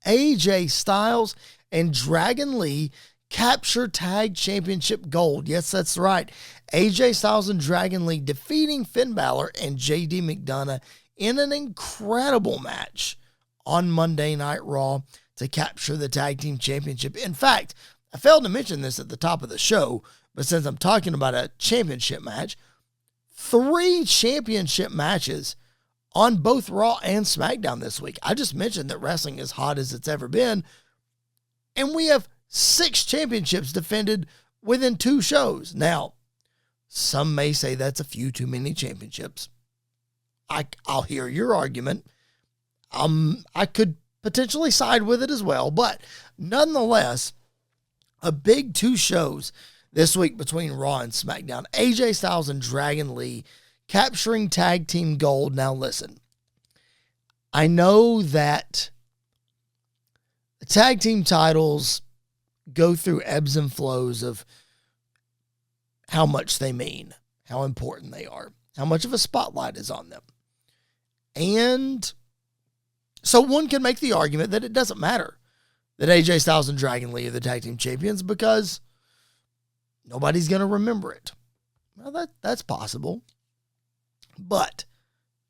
AJ Styles and Dragon Lee capture tag championship gold. Yes, that's right. AJ Styles and Dragon Lee defeating Finn Balor and JD McDonough in an incredible match on Monday Night Raw to capture the tag team championship. In fact, I failed to mention this at the top of the show, but since I'm talking about a championship match, 3 championship matches on both Raw and SmackDown this week. I just mentioned that wrestling is hot as it's ever been, and we have 6 championships defended within 2 shows. Now, some may say that's a few too many championships. I'll hear your argument. I could potentially side with it as well, but nonetheless, a big 2 shows this week between Raw and SmackDown. AJ Styles and Dragon Lee capturing tag team gold. Now listen, I know that the tag team titles go through ebbs and flows of how much they mean, how important they are, how much of a spotlight is on them. And so one can make the argument that it doesn't matter that AJ Styles and Dragon Lee are the tag team champions because nobody's going to remember it. Well, that's possible. But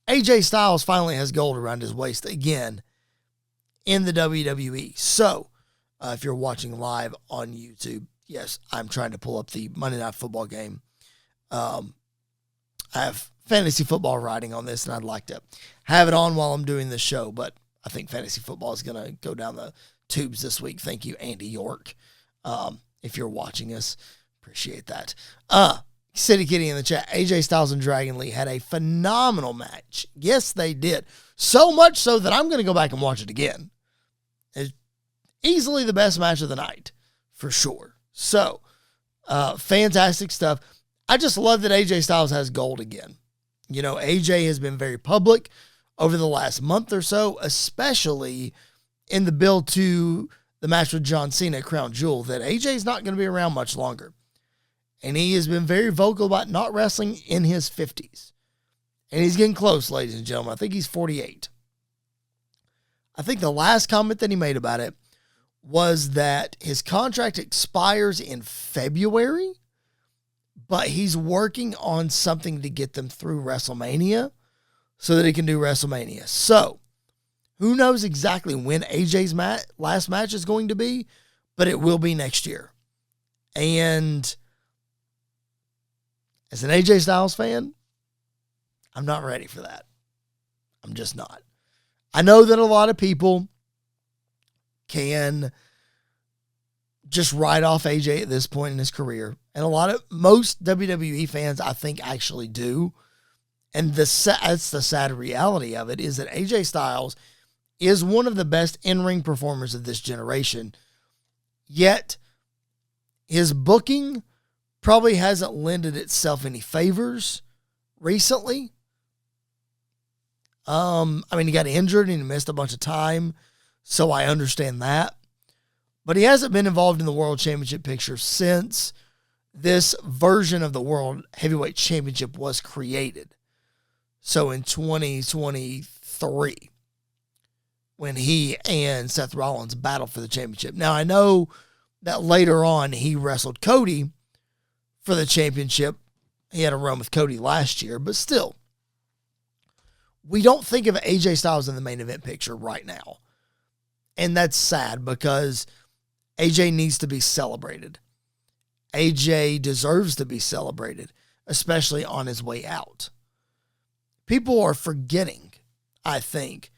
AJ Styles finally has gold around his waist again in the WWE. So, if you're watching live on YouTube, yes, I'm trying to pull up the Monday Night Football game. I have fantasy football writing on this, and I'd like to have it on while I'm doing this show, but I think fantasy football is going to go down the tubes this week. Thank you, Andy York. If you're watching us, appreciate that. City Kitty in the chat. AJ Styles and Dragon Lee had a phenomenal match. Yes, they did. So much so that I'm going to go back and watch it again. It's easily the best match of the night, for sure. So, fantastic stuff. I just love that AJ Styles has gold again. You know, AJ has been very public over the last month or so, especially in the build to the match with John Cena at Crown Jewel, that AJ's not going to be around much longer. And he has been very vocal about not wrestling in his 50s. And he's getting close, ladies and gentlemen. I think he's 48. I think the last comment that he made about it was that his contract expires in February, but he's working on something to get them through WrestleMania so that he can do WrestleMania. So, who knows exactly when AJ's last match is going to be, but it will be next year. And as an AJ Styles fan, I'm not ready for that. I'm just not. I know that a lot of people can just write off AJ at this point in his career. And most WWE fans, I think, actually do. And that's the sad reality of it, is that AJ Styles is one of the best in-ring performers of this generation. Yet, his booking probably hasn't lended itself any favors recently. He got injured and he missed a bunch of time, so I understand that. But he hasn't been involved in the World Championship picture since this version of the World Heavyweight Championship was created. So in 2023, when he and Seth Rollins battled for the championship. Now, I know that later on he wrestled Cody for the championship. He had a run with Cody last year, but still, we don't think of AJ Styles in the main event picture right now. And that's sad because AJ needs to be celebrated. AJ deserves to be celebrated, especially on his way out. People are forgetting, I think,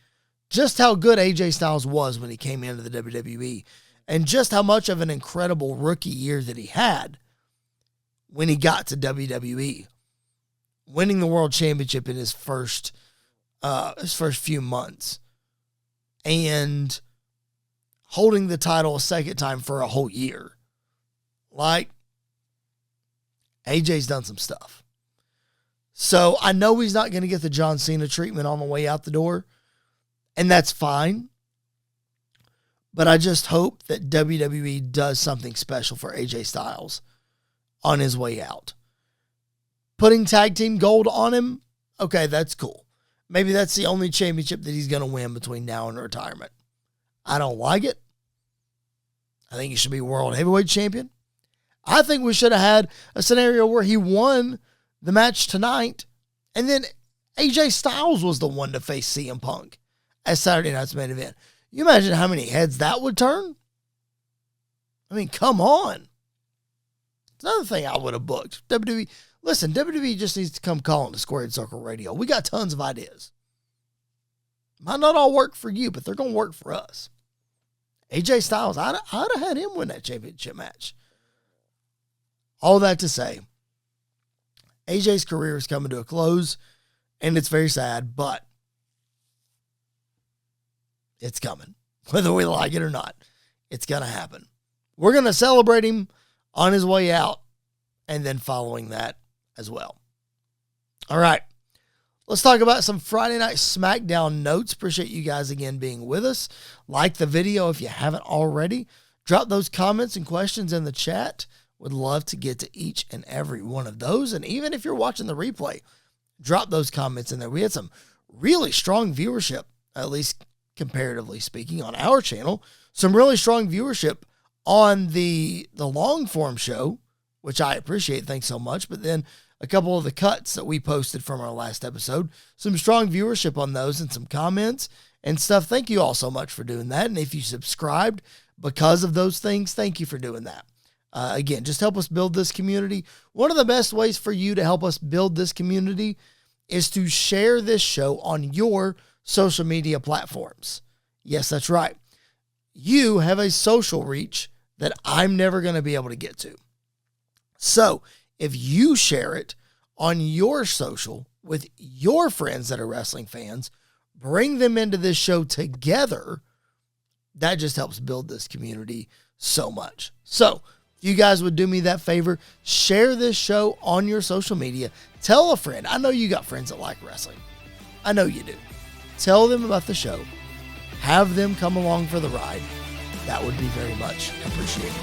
just how good AJ Styles was when he came into the WWE and just how much of an incredible rookie year that he had when he got to WWE, winning the World Championship in his first few months and holding the title a second time for a whole year. Like, AJ's done some stuff. So I know he's not going to get the John Cena treatment on the way out the door, and that's fine. But I just hope that WWE does something special for AJ Styles on his way out. Putting tag team gold on him, okay, that's cool. Maybe that's the only championship that he's going to win between now and retirement. I don't like it. I think he should be world heavyweight champion. I think we should have had a scenario where he won the match tonight, and then AJ Styles was the one to face CM Punk as Saturday night's main event. You imagine how many heads that would turn? I mean, come on. It's another thing I would have booked. WWE, listen, WWE just needs to come calling to Squared Circle Radio. We got tons of ideas. Might not all work for you, but they're going to work for us. AJ Styles, I'd have had him win that championship match. All that to say, AJ's career is coming to a close, and it's very sad, but it's coming. Whether we like it or not, it's going to happen. We're going to celebrate him on his way out, and then following that as well. All right. Let's talk about some Friday Night SmackDown notes. Appreciate you guys again being with us. Like the video if you haven't already. Drop those comments and questions in the chat. Would love to get to each and every one of those. And even if you're watching the replay, drop those comments in there. We had some really strong viewership, at least comparatively speaking, on our channel. Some really strong viewership on the long form show, which I appreciate. Thanks so much. But then a couple of the cuts that we posted from our last episode, some strong viewership on those and some comments and stuff. Thank you all so much for doing that. And if you subscribed because of those things, thank you for doing that. Again, just help us build this community. One of the best ways for you to help us build this community is to share this show on your social media platforms. Yes, that's right. You have a social reach that I'm never going to be able to get to. So if you share it on your social with your friends that are wrestling fans, bring them into this show together, that just helps build this community so much. So if you guys would do me that favor, share this show on your social media. Tell a friend. I know you got friends that like wrestling. I know you do. Tell them about the show. Have them come along for the ride. That would be very much appreciated.